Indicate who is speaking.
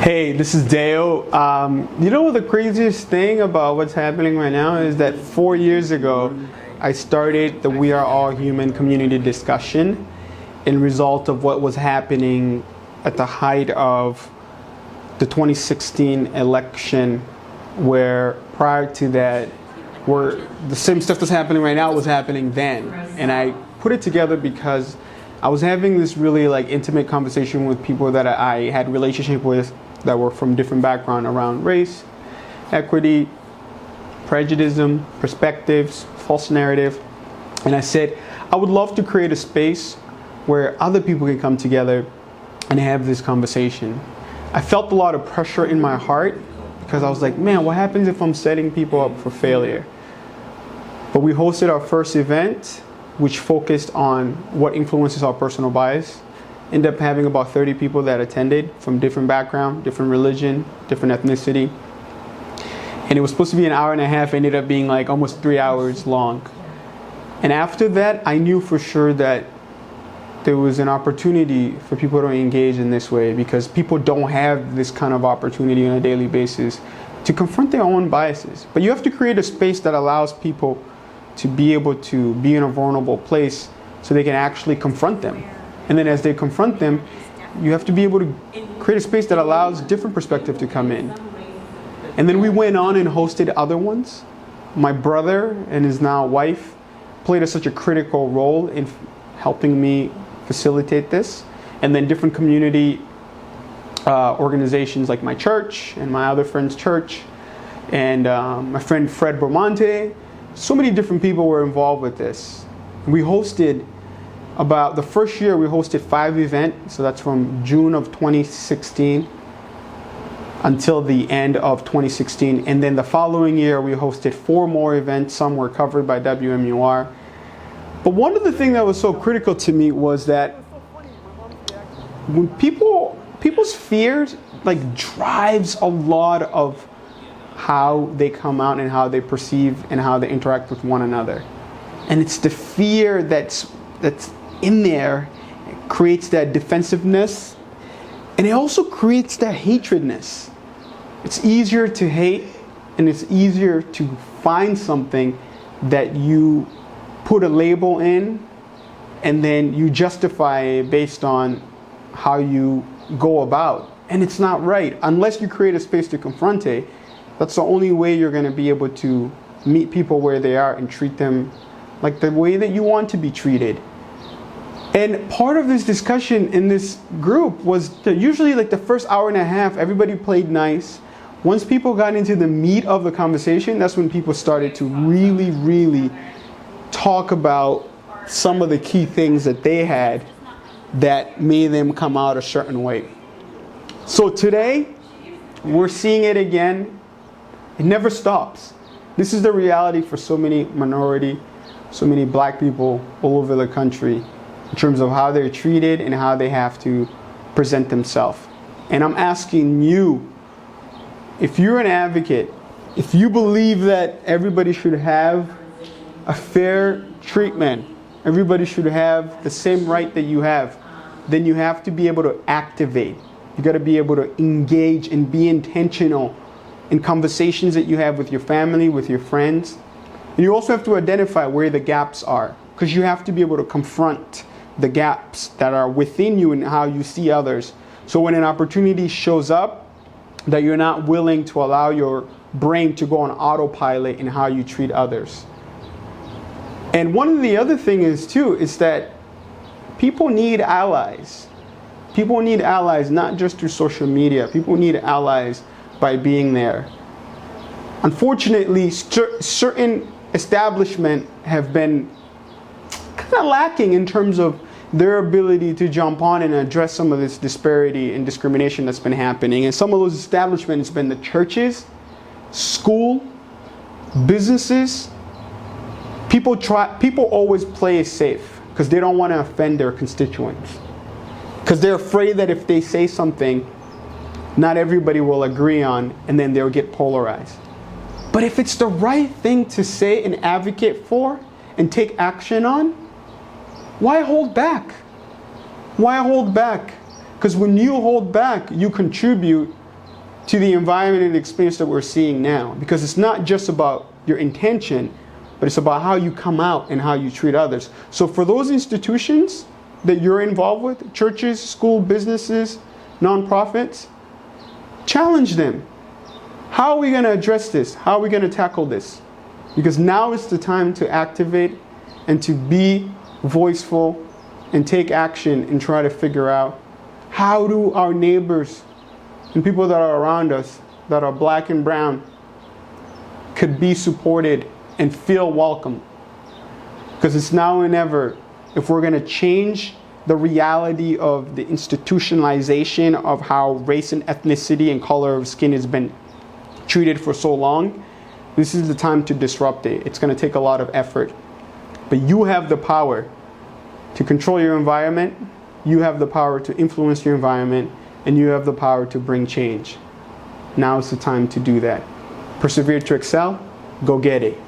Speaker 1: Hey, this is Deo. You know the craziest thing about what's happening right now is that 4 years ago, I started the We Are All Human community discussion in result of what was happening at the height of the 2016 election, where prior to that, where the same stuff that's happening right now was happening then. And I put it together because I was having this really intimate conversation with people that I had relationship with that were from different background around race, equity, prejudice, perspectives, false narrative. And I said, I would love to create a space where other people can come together and have this conversation. I felt a lot of pressure in my heart because I was like, man, what happens if I'm setting people up for failure? But we hosted our first event, which focused on what influences our personal bias. Ended up having about 30 people that attended from different background, different religion, different ethnicity. And it was supposed to be an hour and a half, ended up being almost 3 hours long. And after that, I knew for sure that there was an opportunity for people to engage in this way, because people don't have this kind of opportunity on a daily basis to confront their own biases. But you have to create a space that allows people to be able to be in a vulnerable place so they can actually confront them. And then as they confront them, you have to be able to create a space that allows different perspective to come in. And then we went on and hosted other ones. My brother and his now wife played such a critical role in helping me facilitate this. And then different community organizations like my church and my other friend's church and my friend Fred Bermonte. So many different people were involved with this. We hosted the first year we hosted 5 events, so that's from June of 2016 until the end of 2016. And then the following year we hosted 4 more events, some were covered by WMUR. But one of the things that was so critical to me was that when people's fears drives a lot of how they come out and how they perceive and how they interact with one another. And it's the fear that's in there, it creates that defensiveness, and it also creates that hatredness. It's easier to hate, and it's easier to find something that you put a label in and then you justify it based on how you go about. And it's not right. Unless you create a space to confront it, that's the only way you're going to be able to meet people where they are and treat them like the way that you want to be treated. And part of this discussion in this group was that usually the first hour and a half, everybody played nice. Once people got into the meat of the conversation, that's when people started to really, really talk about some of the key things that they had that made them come out a certain way. So today, we're seeing it again. It never stops. This is the reality for so many minority, so many black people all over the country in terms of how they're treated and how they have to present themselves. And I'm asking you, if you're an advocate, if you believe that everybody should have a fair treatment, everybody should have the same right that you have, then you have to be able to activate. You got to be able to engage and be intentional in conversations that you have with your family, with your friends. And you also have to identify where the gaps are, because you have to be able to confront the gaps that are within you and how you see others. So when an opportunity shows up, that you're not willing to allow your brain to go on autopilot in how you treat others. And one of the other things is that people need allies. People need allies not just through social media. People need allies by being there. Unfortunately, certain establishments have been kind of lacking in terms of their ability to jump on and address some of this disparity and discrimination that's been happening. And some of those establishments have been the churches, school, businesses. People always play it safe because they don't want to offend their constituents. Because they're afraid that if they say something, not everybody will agree on, and then they'll get polarized. But if it's the right thing to say and advocate for and take action on, why hold back? Why hold back? Because when you hold back, you contribute to the environment and the experience that we're seeing now. Because it's not just about your intention, but it's about how you come out and how you treat others. So for those institutions that you're involved with, churches, school, businesses, nonprofits, challenge them. How are we going to address this? How are we going to tackle this? Because now is the time to activate and to be voiceful and take action and try to figure out how do our neighbors and people that are around us that are black and brown could be supported and feel welcome. Because it's now or never if we're going to change the reality of the institutionalization of how race and ethnicity and color of skin has been treated for so long. This is the time to disrupt it. It's going to take a lot of effort. But you have the power to control your environment. You have the power to influence your environment. And you have the power to bring change. Now is the time to do that. Persevere to excel. Go get it.